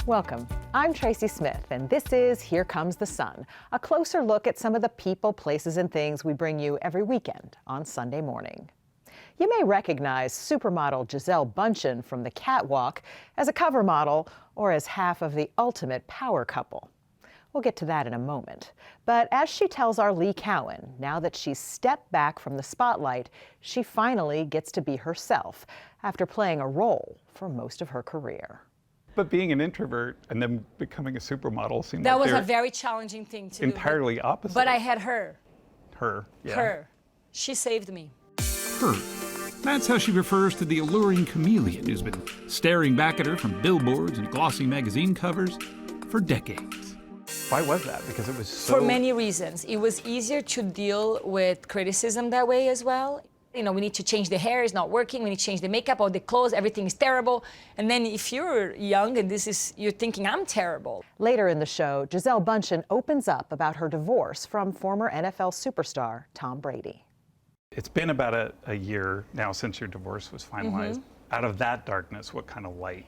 Welcome. I'm Tracy Smith, and this is Here Comes the Sun, a closer look at some of the people, places, and things we bring you every weekend on Sunday morning. You may recognize supermodel Gisele Bündchen from the catwalk as a cover model or as half of the ultimate power couple. We'll get to that in a moment. But as she tells our Lee Cowan, now that she's stepped back from the spotlight, she finally gets to be herself after playing a role for most of her career. But being an introvert and then becoming a supermodel seemed that like was a very challenging thing to do. Entirely opposite. But I had her. Her, yeah. Her. She saved me. Her. That's how she refers to the alluring chameleon who's been staring back at her from billboards and glossy magazine covers for decades. Why was that? Because it was so... For many reasons. It was easier to deal with criticism that way as well. You know, we need to change the hair, it's not working, we need to change the makeup or the clothes, everything is terrible. And then if you're young and you're thinking, I'm terrible. Later in the show, Gisele Bündchen opens up about her divorce from former NFL superstar Tom Brady. It's been about a year now since your divorce was finalized. Out of that darkness, what kind of light?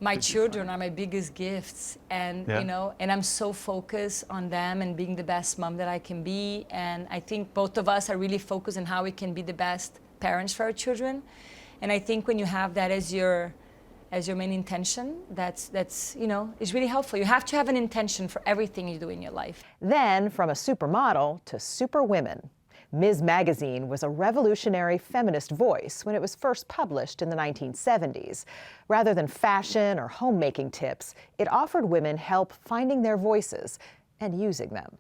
My children are my biggest gifts, and you know, and I'm so focused on them and being the best mom that I can be. And I think both of us are really focused on how we can be the best parents for our children. And I think when you have that as your main intention, that's you know, is really helpful. You have to have an intention for everything you do in your life. Then, from a supermodel to superwomen. Ms. Magazine was a revolutionary feminist voice when it was first published in the 1970s. Rather than fashion or homemaking tips, it offered women help finding their voices and using them.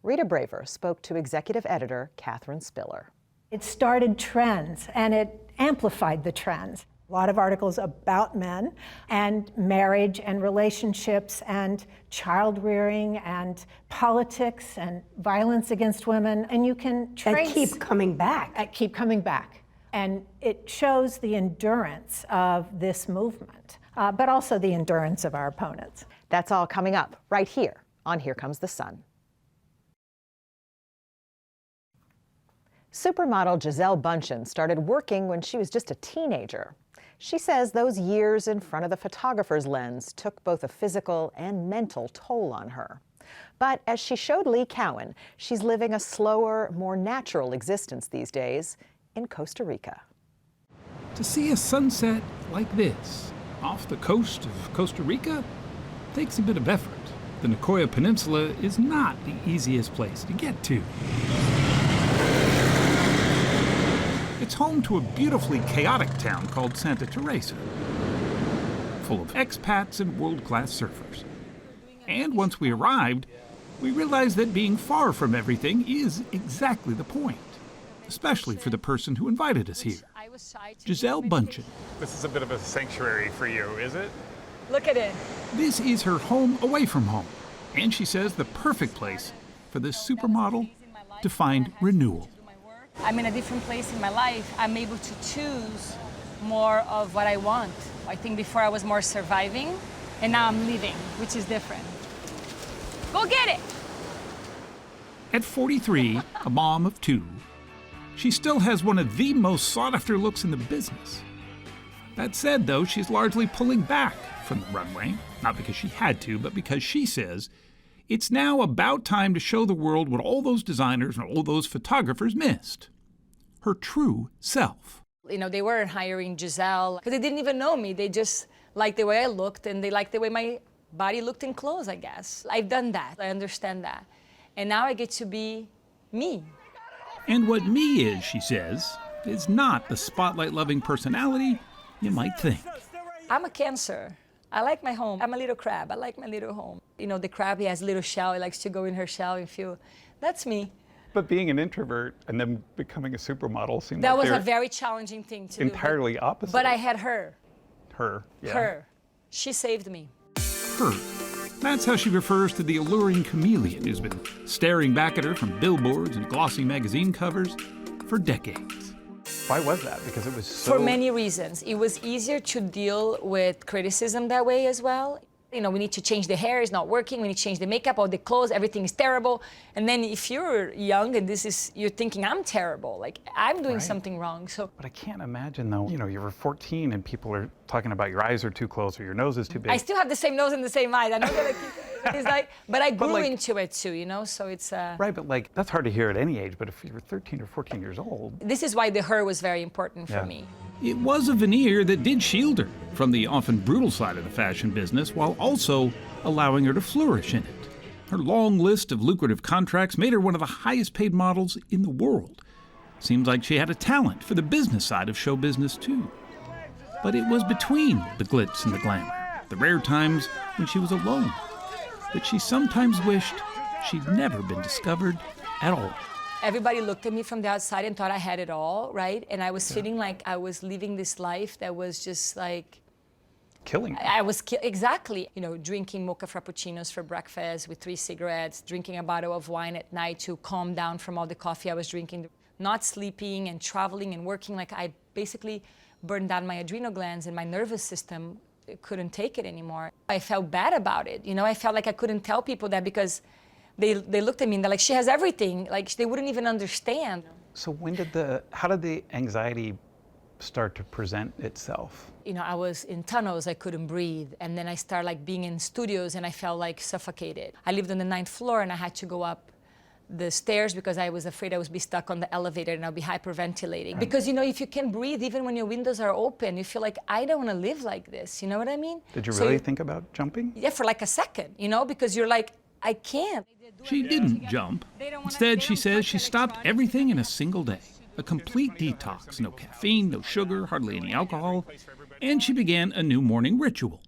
Rita Braver spoke to executive editor Catherine Spiller. It started trends, and it amplified the trends. A lot of articles about men and marriage and relationships and child rearing and politics and violence against women. And you can trace... That keep coming back. Keep coming back. And it shows the endurance of this movement, but also the endurance of our opponents. That's all coming up right here on Here Comes the Sun. Supermodel Gisele Bündchen started working when she was just a teenager. She says those years in front of the photographer's lens took both a physical and mental toll on her. But as she showed Lee Cowan, she's living a slower, more natural existence these days in Costa Rica. To see a sunset like this off the coast of Costa Rica takes a bit of effort. The Nicoya Peninsula is not the easiest place to get to. It's home to a beautifully chaotic town called Santa Teresa, full of expats and world-class surfers. And once we arrived, we realized that being far from everything is exactly the point, especially for the person who invited us here, Gisele Bündchen. This is a bit of a sanctuary for you, is it? Look at it. This is her home away from home, and she says the perfect place for this supermodel to find renewal. I'm in a different place in my life. I'm able to choose more of what I want. I think before I was more surviving, and now I'm living, which is different. Go get it! At 43, a mom of two, she still has one of the most sought-after looks in the business. That said, though, she's largely pulling back from the runway, not because she had to, but because she says it's now about time to show the world what all those designers and all those photographers missed. Her true self. You know, they weren't hiring Gisele because they didn't even know me. They just liked the way I looked, and they liked the way my body looked in clothes, I guess. I've done that. I understand that. And now I get to be me. And what me is, she says, is not the spotlight-loving personality you might think. I'm a Cancer. I like my home. I'm a little crab. I like my little home. You know, the crab, he has a little shell. He likes to go in her shell and feel, that's me. But being an introvert and then becoming a supermodel seemed that like was a very challenging thing to entirely do. opposite. But I had her. Her, yeah. Her. She saved me. Her. That's how she refers to the alluring chameleon who's been staring back at her from billboards and glossy magazine covers for decades. Why was that? Because it was so... For many reasons. It was easier to deal with criticism that way as well. You know, we need to change the hair, it's not working. We need to change the makeup, all the clothes, everything is terrible. And then if you're young and you're thinking, I'm terrible, like I'm doing something wrong. So. But I can't imagine though, you know, you were 14 and people are talking about your eyes are too close or your nose is too big. I still have the same nose and the same eyes. I know that it's like, but I grew into it too, you know, so it's... Right, but like, that's hard to hear at any age, but if you were 13 or 14 years old... This is why the hair was very important for me. It was a veneer that did shield her from the often brutal side of the fashion business while also allowing her to flourish in it. Her long list of lucrative contracts made her one of the highest paid models in the world. Seems like she had a talent for the business side of show business too. But it was between the glitz and the glamour, the rare times when she was alone, that she sometimes wished she'd never been discovered at all. Everybody looked at me from the outside and thought I had it all, right? And I was feeling like I was living this life that was just like... Killing. Exactly. You know, drinking mocha frappuccinos for breakfast with 3 cigarettes, drinking a bottle of wine at night to calm down from all the coffee I was drinking, not sleeping and traveling and working. Like I basically burned down my adrenal glands and my nervous system couldn't take it anymore. I felt bad about it. You know, I felt like I couldn't tell people that because they looked at me and they're like, she has everything. Like they wouldn't even understand. So how did the anxiety start to present itself? You know, I was in tunnels, I couldn't breathe. And then I started like being in studios and I felt like suffocated. I lived on the 9th floor and I had to go up the stairs because I was afraid I would be stuck on the elevator and I'll be hyperventilating. Because, you know, if you can breathe, even when your windows are open, you feel like, I don't want to live like this. You know what I mean? Did you really think about jumping? Yeah, for like a second, you know, because you're like, I can't. She didn't jump. Instead, she says she stopped everything in a single day. A complete detox, no caffeine, no sugar, hardly any alcohol. And she began a new morning ritual,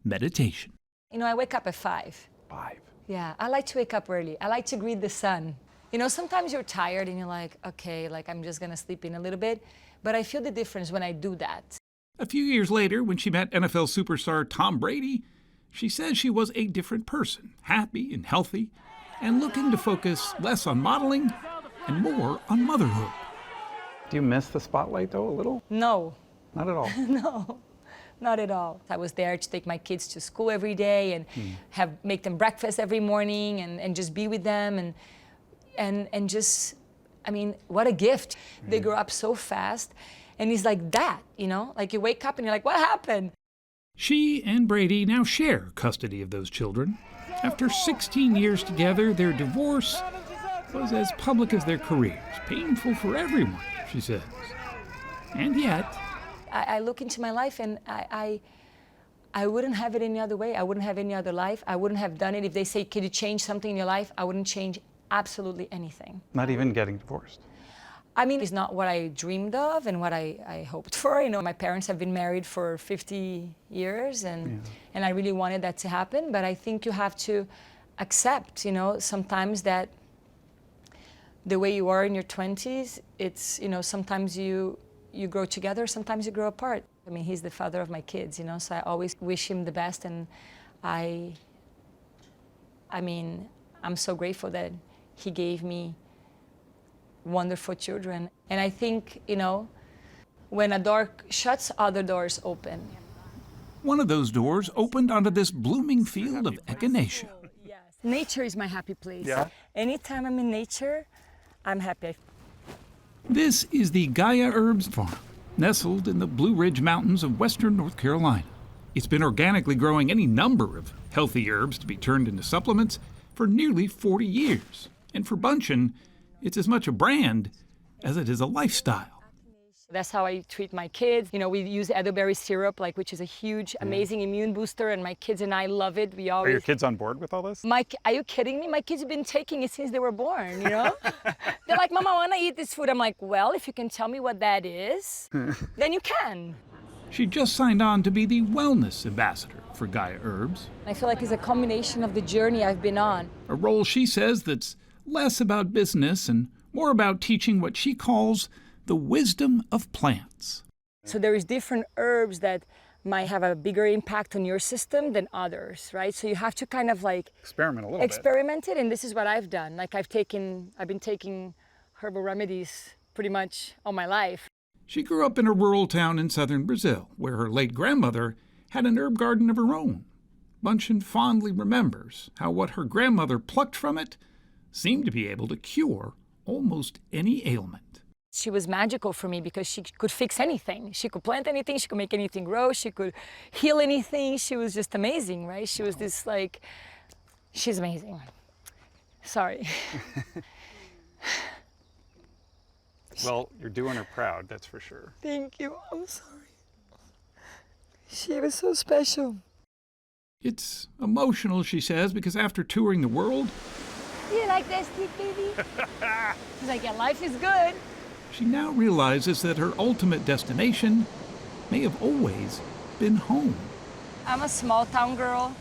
meditation. You know, I wake up at 5. 5? Yeah, I like to wake up early. I like to greet the sun. You know, sometimes you're tired and you're like, okay, like I'm just gonna sleep in a little bit. But I feel the difference when I do that. A few years later, when she met NFL superstar Tom Brady, she says she was a different person, happy and healthy, and looking to focus less on modeling and more on motherhood. Do you miss the spotlight, though, a little? No. Not at all? No, not at all. I was there to take my kids to school every day and make them breakfast every morning and just be with them and just, I mean, what a gift. They grow up so fast. And it's like that, you know? Like you wake up and you're like, what happened? She and Brady now share custody of those children. After 16 years together, their divorce was as public as their careers, painful for everyone, she says. And yet... I look into my life and I wouldn't have it any other way. I wouldn't have any other life. I wouldn't have done it if they say, can you change something in your life? I wouldn't change absolutely anything. Not even getting divorced? I mean, it's not what I dreamed of and what I hoped for. You know, my parents have been married for 50 years and I really wanted that to happen. But I think you have to accept, you know, sometimes that the way you are in your 20s, it's, you know, sometimes you grow together, sometimes you grow apart. I mean, he's the father of my kids, you know, so I always wish him the best. And I mean, I'm so grateful that he gave me wonderful children. And I think, you know, when a door shuts, other doors open. One of those doors opened onto this blooming field of echinacea. Yes. Nature is my happy place. Yeah. Anytime I'm in nature, I'm happy. This is the Gaia Herbs Farm, nestled in the Blue Ridge Mountains of western North Carolina. It's been organically growing any number of healthy herbs to be turned into supplements for nearly 40 years. And for Bündchen, it's as much a brand as it is a lifestyle. That's how I treat my kids. You know, we use elderberry syrup, like, which is a huge, amazing immune booster, and my kids and I love it. We always... Are your kids on board with all this? Are you kidding me? My kids have been taking it since they were born, you know? They're like, Mama, I want to eat this food. I'm like, well, if you can tell me what that is, then you can. She just signed on to be the wellness ambassador for Gaia Herbs. I feel like it's a combination of the journey I've been on. A role she says that's less about business and more about teaching what she calls the wisdom of plants. So there is different herbs that might have a bigger impact on your system than others, right? So you have to kind of like experiment a little it, and this is what I've done. Like I've been taking herbal remedies pretty much all my life. She grew up in a rural town in southern Brazil, where her late grandmother had an herb garden of her own. Bündchen fondly remembers how what her grandmother plucked from it seemed to be able to cure almost any ailment. She was magical for me because she could fix anything. She could plant anything, she could make anything grow, she could heal anything. She was just amazing, right? She was this she's amazing. Sorry. Well, you're doing her proud, that's for sure. Thank you, I'm sorry. She was so special. It's emotional, she says, because after touring the world, You like that stick, baby? She's like, yeah, life is good. she now realizes that her ultimate destination may have always been home. I'm a small town girl.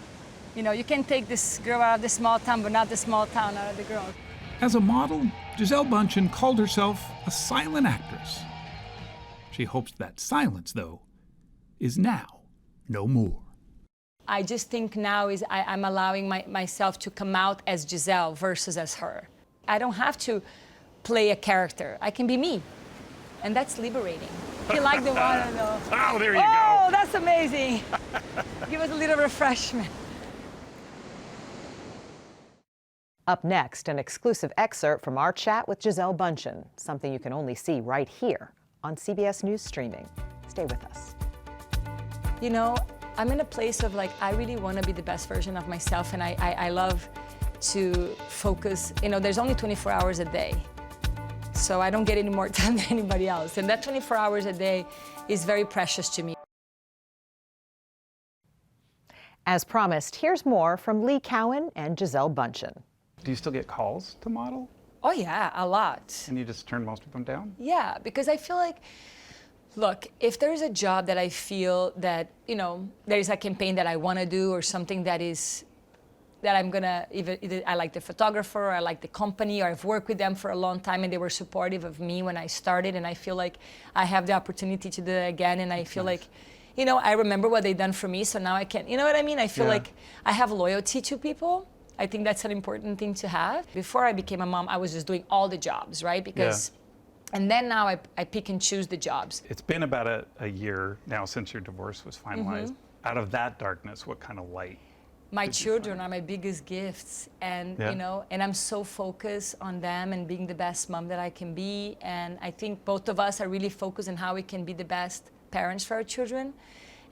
You know, you can take this girl out of the small town, but not the small town out of the girl. As a model, Gisele Bündchen called herself a silent actress. She hopes that silence, though, is now no more. I just think now I'm allowing myself to come out as Gisele versus as her. I don't have to play a character. I can be me. And that's liberating. You like the water, though? Oh, there you Oh, go. that's amazing. Give us a little refreshment. Up next, an exclusive excerpt from our chat with Gisele Bündchen, something you can only see right here on CBS News Streaming. Stay with us. You know, I'm in a place of I really want to be the best version of myself, and I love to focus. You know, there's only 24 hours a day, so I don't get any more time than anybody else. And that 24 hours a day is very precious to me. As promised, here's more from Lee Cowan and Gisele Bündchen. Do you still get calls to model? Oh yeah, a lot. And you just turn most of them down? Yeah, because I feel look, if there's a job that I feel that, you know, there's a campaign that I want to do or something that I'm gonna, either I like the photographer, or I like the company, or I've worked with them for a long time and they were supportive of me when I started, and I feel like I have the opportunity to do it again, and I feel like, you know, I remember what they've done for me, so now I can, you know what I mean? I feel like I have loyalty to people. I think that's an important thing to have. Before I became a mom, I was just doing all the jobs, right? Because, and then now I pick and choose the jobs. It's been about a year now since your divorce was finalized. Out of that darkness, what kind of light? My children are my biggest gifts, and you know, and I'm so focused on them and being the best mom that I can be. And I think both of us are really focused on how we can be the best parents for our children.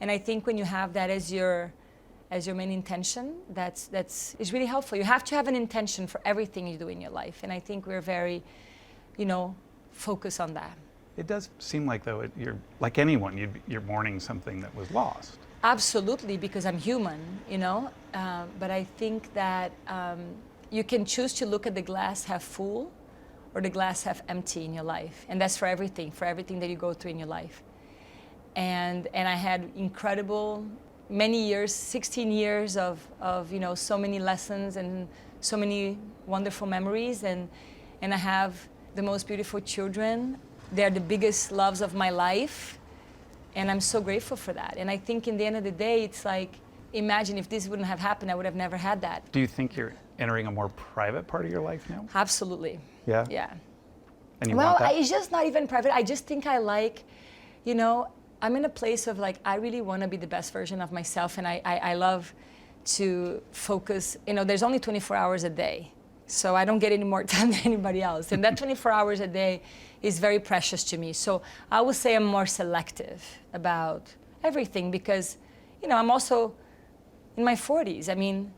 And I think when you have that as your main intention, it's really helpful. You have to have an intention for everything you do in your life, and I think we're very, you know, focused on that. It does seem like, though, you're like anyone, you're mourning something that was lost. Absolutely, because I'm human, you know. But I think that you can choose to look at the glass half full or the glass half empty in your life, and that's for everything that you go through in your life. And I had incredible many years, 16 years of you know, so many lessons and so many wonderful memories, and I have the most beautiful children. They're the biggest loves of my life, and I'm so grateful for that. And I think in the end of the day, it's like, imagine if this wouldn't have happened, I would have never had that. Do you think you're entering a more private part of your life now? Absolutely. Yeah? Yeah. And you want that? It's just not even private. I just think I like, you know, I'm in a place of I really want to be the best version of myself, and I love to focus. You know, there's only 24 hours a day, so I don't get any more time than anybody else. And that 24 hours a day is very precious to me. So I would say I'm more selective about everything because, you know, I'm also in my 40s. I mean,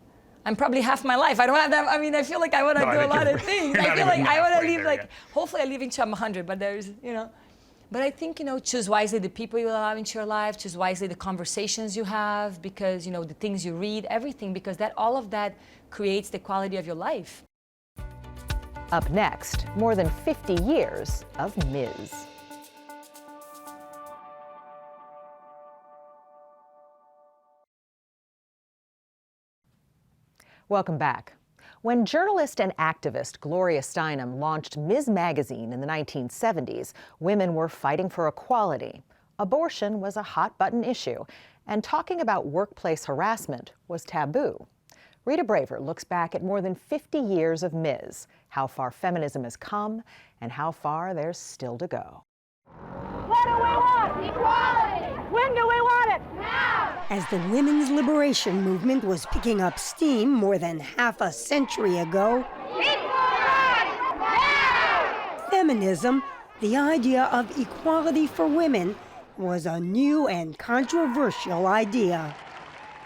I'm probably half my life. I don't have that. I mean, I feel like I want to do a lot of things. I feel like I want to live hopefully I live until I'm 100, but there's, you know. But I think, you know, choose wisely the people you allow into your life, choose wisely the conversations you have, because, you know, the things you read, everything, because all of that creates the quality of your life. Up next, more than 50 years of Ms. Welcome back. When journalist and activist Gloria Steinem launched Ms. Magazine in the 1970s, women were fighting for equality. Abortion was a hot-button issue, and talking about workplace harassment was taboo. Rita Braver looks back at more than 50 years of Ms., how far feminism has come, and how far there's still to go. What do we want? Equality! When do we want it? Now! As the women's liberation movement was picking up steam more than half a century ago, feminism, the idea of equality for women, was a new and controversial idea.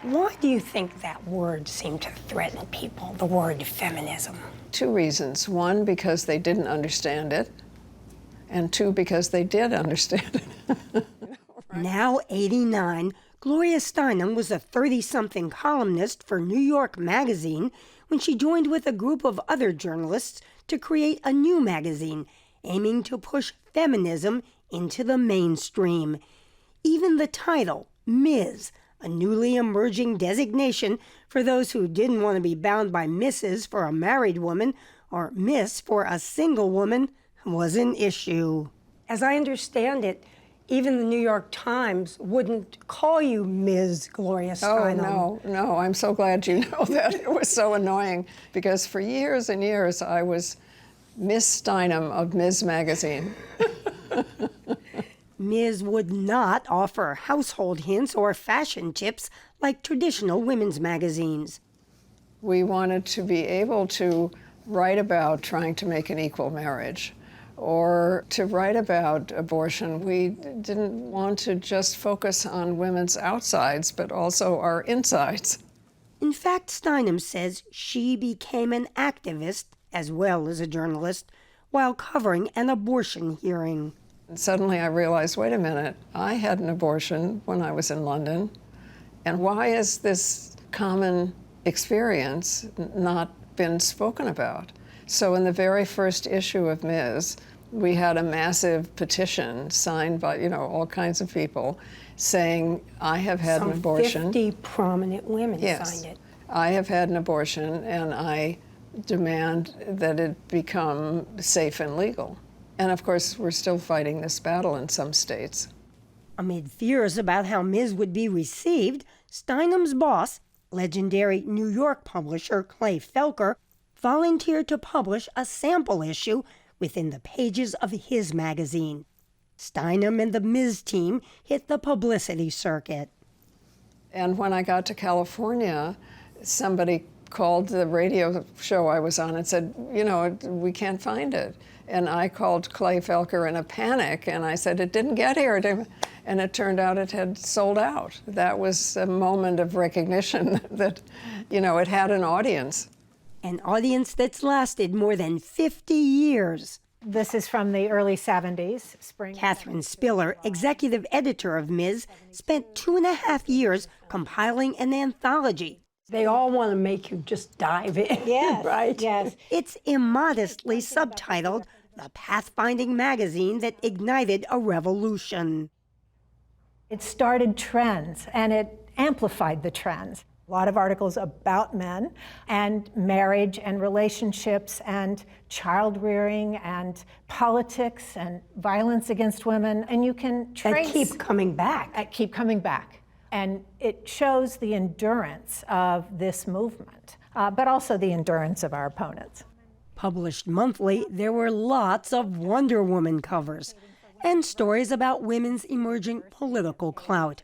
Why do you think that word seemed to threaten people, the word feminism? Two reasons. One, because they didn't understand it, and two, because they did understand it. Now 89, Gloria Steinem was a 30-something columnist for New York Magazine when she joined with a group of other journalists to create a new magazine aiming to push feminism into the mainstream. Even the title, Ms., a newly emerging designation for those who didn't want to be bound by Mrs. for a married woman or Miss for a single woman, was an issue. As I understand it, even the New York Times wouldn't call you Ms. Gloria Steinem. Oh, no, I'm so glad you know that. It was so annoying because for years and years I was Miss Steinem of Ms. Magazine. Ms. would not offer household hints or fashion tips like traditional women's magazines. We wanted to be able to write about trying to make an equal marriage or to write about abortion. We didn't want to just focus on women's outsides, but also our insides. In fact, Steinem says she became an activist as well as a journalist while covering an abortion hearing. And suddenly I realized, wait a minute, I had an abortion when I was in London, and why has this common experience not been spoken about? So in the very first issue of Ms., we had a massive petition signed by, all kinds of people saying, I have had an abortion. 50 prominent women Yes. signed it. I have had an abortion, and I demand that it become safe and legal. And of course, we're still fighting this battle in some states. Amid fears about how Ms. would be received, Steinem's boss, legendary New York publisher Clay Felker, volunteered to publish a sample issue within the pages of his magazine. Steinem and the Ms. team hit the publicity circuit. And when I got to California, somebody called the radio show I was on and said, we can't find it. And I called Clay Felker in a panic, and I said, it didn't get here. And it turned out it had sold out. That was a moment of recognition that, it had an audience. An audience that's lasted more than 50 years. This is from the early 70s, spring. Catherine Spiller, executive editor of Ms., spent 2.5 years compiling an anthology. They all want to make you just dive in, Yes, right? yes. It's immodestly subtitled The Pathfinding Magazine That Ignited a Revolution. It started trends, and it amplified the trends. A lot of articles about men and marriage and relationships and child rearing and politics and violence against women. And you can trace... That keep coming back. Keep coming back. And it shows the endurance of this movement, but also the endurance of our opponents. Published monthly, there were lots of Wonder Woman covers and stories about women's emerging political clout.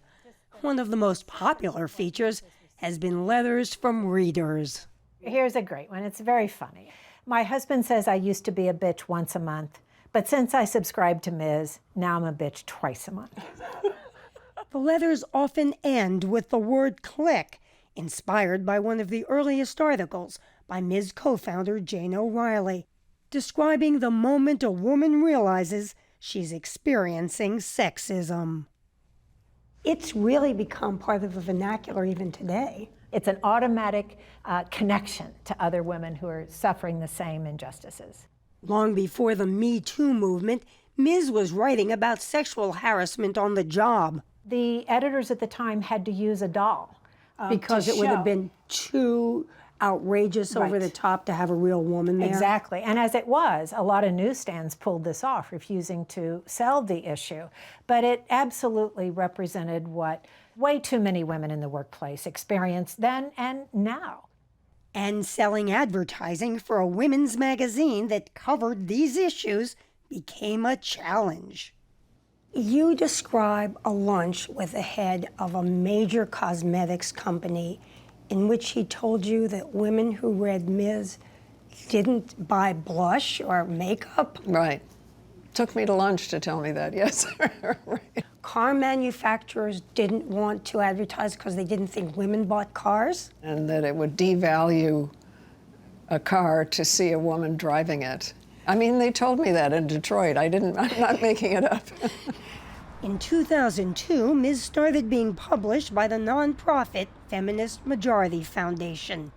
One of the most popular features has been letters from readers. Here's a great one. It's very funny. My husband says I used to be a bitch once a month, but since I subscribed to Ms., now I'm a bitch twice a month. The letters often end with the word click, inspired by one of the earliest articles by Ms. co-founder Jane O'Reilly, describing the moment a woman realizes she's experiencing sexism. It's really become part of the vernacular even today. It's an automatic connection to other women who are suffering the same injustices. Long before the Me Too movement, Ms. was writing about sexual harassment on the job. The editors at the time had to use a doll. Because it would have been too outrageous, over the top to have a real woman there. Exactly. And as it was, a lot of newsstands pulled this off, refusing to sell the issue. But it absolutely represented what way too many women in the workplace experienced then and now. And selling advertising for a women's magazine that covered these issues became a challenge. You describe a lunch with the head of a major cosmetics company in which he told you that women who read Ms. didn't buy blush or makeup? Right. Took me to lunch to tell me that, yes. Right. Car manufacturers didn't want to advertise because they didn't think women bought cars? And that it would devalue a car to see a woman driving it. I mean, they told me that in Detroit. I'm not making it up. In 2002, Ms. started being published by the nonprofit Feminist Majority Foundation.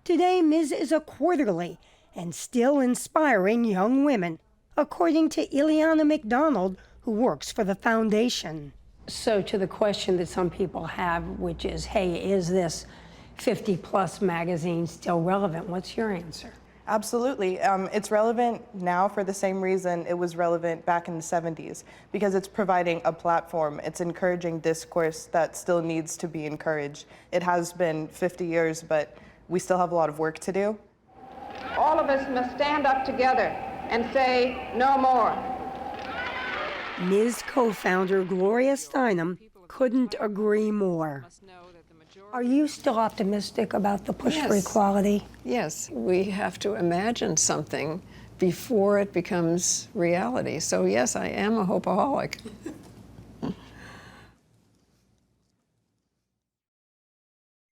Today, Ms. is a quarterly and still inspiring young women, according to Ileana McDonald, who works for the foundation. So to the question that some people have, which is, hey, is this 50-plus magazine still relevant? What's your answer? Absolutely. It's relevant now for the same reason it was relevant back in the 70s, because it's providing a platform. It's encouraging discourse that still needs to be encouraged. It has been 50 years, but we still have a lot of work to do. All of us must stand up together and say no more. Ms. co-founder Gloria Steinem couldn't agree more. Are you still optimistic about the push for equality? Yes, we have to imagine something before it becomes reality. So yes, I am a hopeaholic.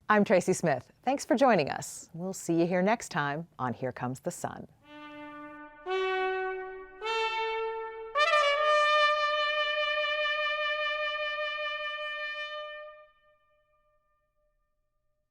I'm Tracy Smith. Thanks for joining us. We'll see you here next time on Here Comes the Sun.